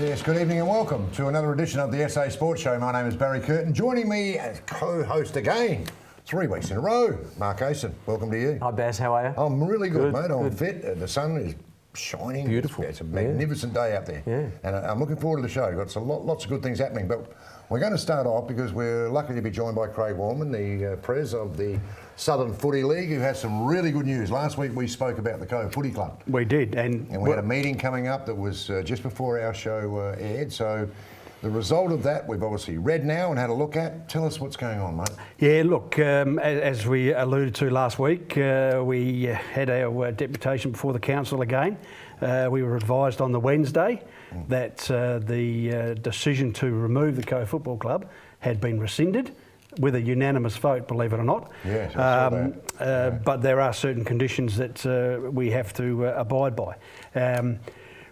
Yes, good evening and welcome to another edition of the SA Sports Show. My name is Barry Curtin. Joining me as co-host again, 3 weeks in a row, Mark Asen. Welcome to you. Hi Baz, how are you? I'm really good, mate. I'm fit. The sun is shining. Beautiful. It's a magnificent day out there. Yeah. And I'm looking forward to the show. Got lots of good things happening. But we're going to start off because we're lucky to be joined by Craig Warman, the Pres of the Southern Footy League, who has some really good news. Last week we spoke about the Cove Footy Club. We did. And we had a meeting coming up that was just before our show aired. So the result of that we've obviously read now and had a look at. Tell us what's going on, mate. Yeah, look, as we alluded to last week, we had our deputation before the council again. We were advised on the Wednesday that the decision to remove the Cove Football Club had been rescinded with a unanimous vote, believe it or not. Yes, I saw that. But there are certain conditions that we have to abide by.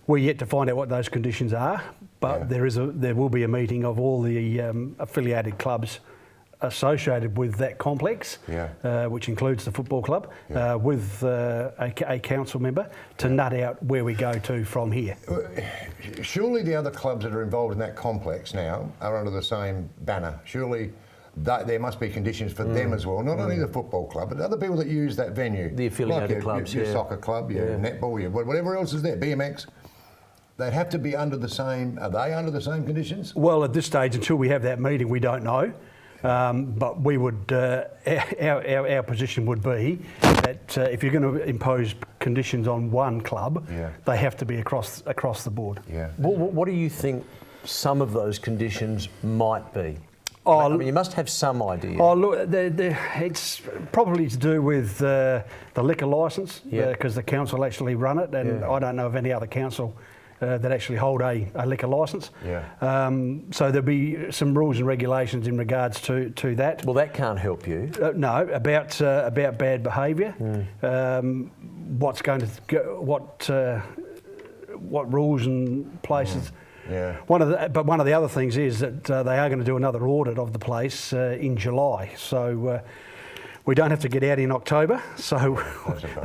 We're yet to find out what those conditions are, but there will be a meeting of all the affiliated clubs associated with that complex, which includes the football club, with a council member to nut out where we go to from here. Surely the other clubs that are involved in that complex now are under the same banner. Surely there must be conditions for them as well, not only the football club, but other people that use that venue. The affiliated like clubs, your soccer club, your netball, your whatever else is there, BMX. They'd have to be under the same, are they under the same conditions? Well, at this stage, until we have that meeting, we don't know. But we would, our position would be that if you're going to impose conditions on one club, they have to be across the board. Yeah. What do you think some of those conditions might be? I mean, you must have some idea. Oh, look, it's probably to do with the liquor licence, because the council actually run it, and I don't know of any other council that actually hold a liquor licence. So there'll be some rules and regulations in regards to that. Well, that can't help you. No, about bad behaviour. What rules and places. One of the other things is that they are going to do another audit of the place in July. So we don't have to get out in October. So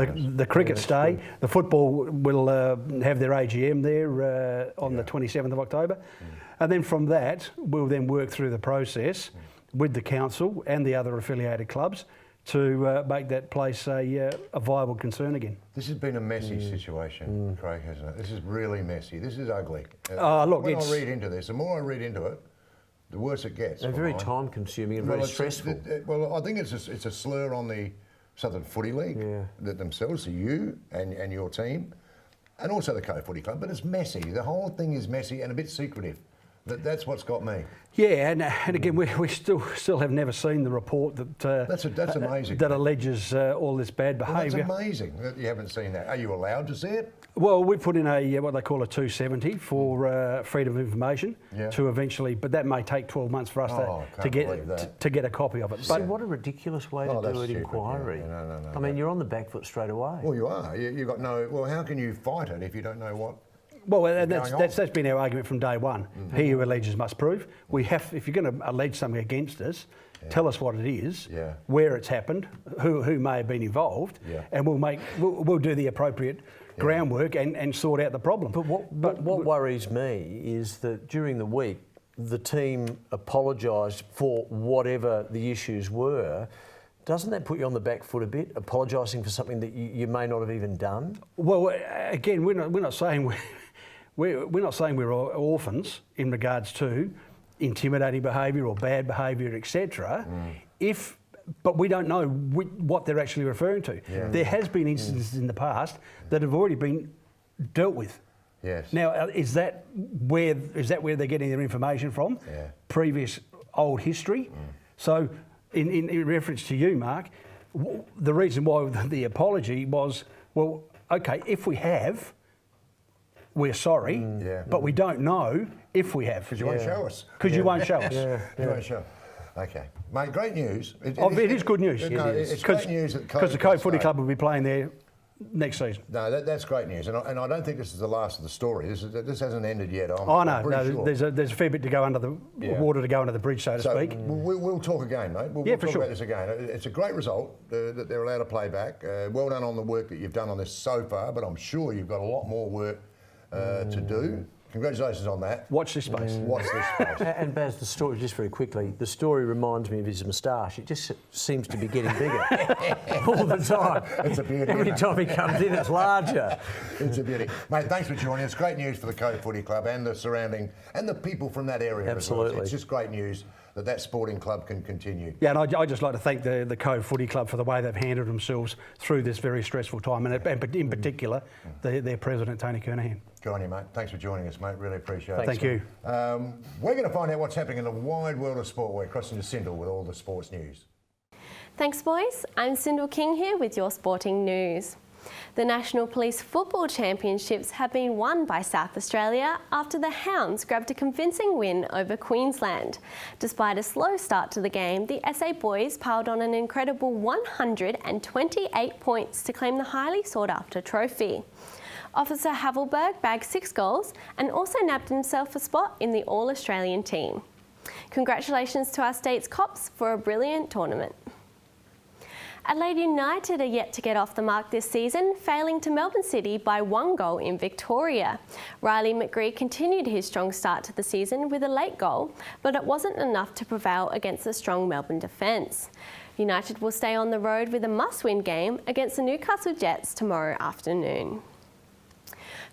the cricket stay. The football will have their AGM there on the 27th of October. And then from that, we'll then work through the process with the council and the other affiliated clubs to make that place a viable concern again. This has been a messy situation, Craig, hasn't it? This is really messy. This is ugly. Look, when I read into this, the more I read into it, the worse it gets. They're very time-consuming and very stressful. Well, I think it's a slur on the Southern Footy League themselves, so you and your team, and also the Cove Footy Club. But it's messy. The whole thing is messy and a bit secretive. That's what's got me. Yeah, and again, we still have never seen the report that that's amazing. That alleges all this bad behaviour. Well, that's amazing that you haven't seen that. Are you allowed to see it? Well, we put in a what they call a 270 for freedom of information to eventually, but that may take 12 months for us to get a copy of it. But what a ridiculous way to do an inquiry. No. I mean, you're on the back foot straight away. Well, you are. You've got no. Well, how can you fight it if you don't know what? Well, that's been our argument from day one. He who alleges must prove. If you're going to allege something against us, tell us what it is, where it's happened, who may have been involved, and we'll do the appropriate groundwork and sort out the problem. But what worries me is that during the week, the team apologised for whatever the issues were. Doesn't that put you on the back foot a bit, apologising for something that you may not have even done? Well, again, we're not saying we're not saying we're orphans in regards to intimidating behaviour or bad behaviour, etc. But we don't know what they're actually referring to. There has been instances in the past that have already been dealt with. Yes. Now, is that where they're getting their information from? Previous old history. So, in reference to you, Mark, the reason why the apology was, well, okay, if we have, we're sorry, but we don't know if we have. Because you won't show us. Because you won't show us. You won't show. Okay. Mate, great news. It is good news. It's great news. Because the Cove Footy Club will be playing there next season. No, that's great news. And I don't think this is the last of the story. This hasn't ended yet. I'm sure. There's a fair bit to go under the water to go under the bridge, so to speak. We'll talk again, mate. We'll talk about this again. It's a great result that they're allowed to play back. Well done on the work that you've done on this so far, but I'm sure you've got a lot more work to do congratulations on that. Watch this space. Watch this space. And Baz, the story, just very quickly, the story reminds me of his moustache. It just seems to be getting bigger all the time. It's a beauty. Every time he comes in, it's larger. It's a beauty. Mate, thanks for joining us. Great news for the Cove Footy Club and the surrounding, and the people from that area as well. Absolutely. It's just great news that sporting club can continue. Yeah, and I'd just like to thank the Cove Footy Club for the way they've handled themselves through this very stressful time, and in particular, their president, Tony Kernahan. Good on you, mate. Thanks for joining us, mate. Really appreciate it. Thank you. We're going to find out what's happening in the wide world of sport. We're crossing to Cyndal with all the sports news. Thanks, boys. I'm Cyndal King here with your sporting news. The National Police Football Championships have been won by South Australia after the Hounds grabbed a convincing win over Queensland. Despite a slow start to the game, the SA boys piled on an incredible 128 points to claim the highly sought-after trophy. Officer Havelberg bagged 6 goals and also nabbed himself a spot in the All-Australian team. Congratulations to our state's cops for a brilliant tournament. Adelaide United are yet to get off the mark this season, failing to Melbourne City by 1 goal in Victoria. Riley McGree continued his strong start to the season with a late goal, but it wasn't enough to prevail against the strong Melbourne defence. United will stay on the road with a must-win game against the Newcastle Jets tomorrow afternoon.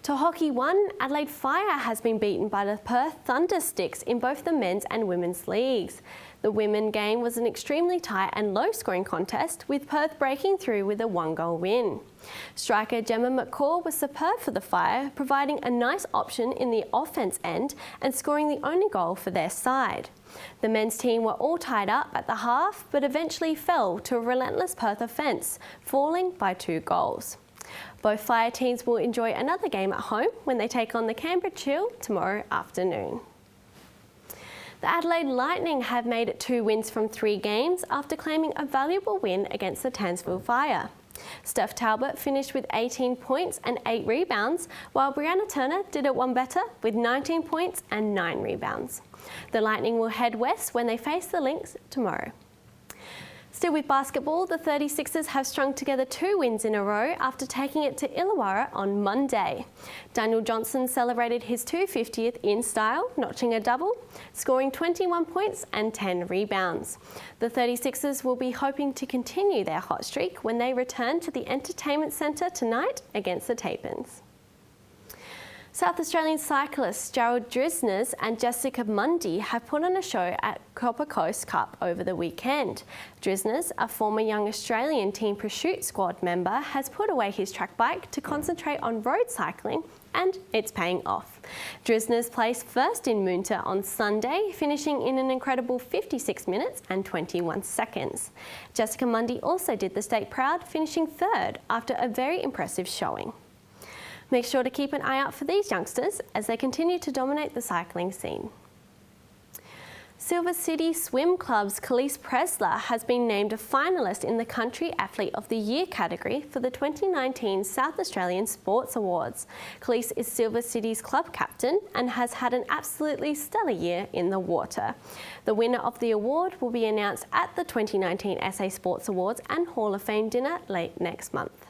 To Hockey 1, Adelaide Fire has been beaten by the Perth Thundersticks in both the men's and women's leagues. The women game was an extremely tight and low-scoring contest, with Perth breaking through with a 1-goal win. Striker Gemma McCaw was superb for the Fire, providing a nice option in the offence end and scoring the only goal for their side. The men's team were all tied up at the half, but eventually fell to a relentless Perth offence, falling by 2 goals. Both Fire teams will enjoy another game at home when they take on the Canberra Chill tomorrow afternoon. The Adelaide Lightning have made it 2 wins from 3 games after claiming a valuable win against the Townsville Fire. Steph Talbot finished with 18 points and 8 rebounds, while Brianna Turner did it one better with 19 points and 9 rebounds. The Lightning will head west when they face the Lynx tomorrow. Still with basketball, the 36ers have strung together 2 wins in a row after taking it to Illawarra on Monday. Daniel Johnson celebrated his 250th in style, notching a double, scoring 21 points and 10 rebounds. The 36ers will be hoping to continue their hot streak when they return to the Entertainment Centre tonight against the Tapans. South Australian cyclists Gerald Drisners and Jessica Mundy have put on a show at Copper Coast Cup over the weekend. Drisners, a former Young Australian Team Pursuit Squad member, has put away his track bike to concentrate on road cycling, and it's paying off. Drisners placed first in Moonta on Sunday, finishing in an incredible 56 minutes and 21 seconds. Jessica Mundy also did the state proud, finishing third after a very impressive showing. Make sure to keep an eye out for these youngsters as they continue to dominate the cycling scene. Silver City Swim Club's Khalees Presler has been named a finalist in the Country Athlete of the Year category for the 2019 South Australian Sports Awards. Khalees is Silver City's club captain and has had an absolutely stellar year in the water. The winner of the award will be announced at the 2019 SA Sports Awards and Hall of Fame dinner late next month.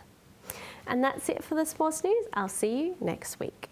And that's it for the sports news. I'll see you next week.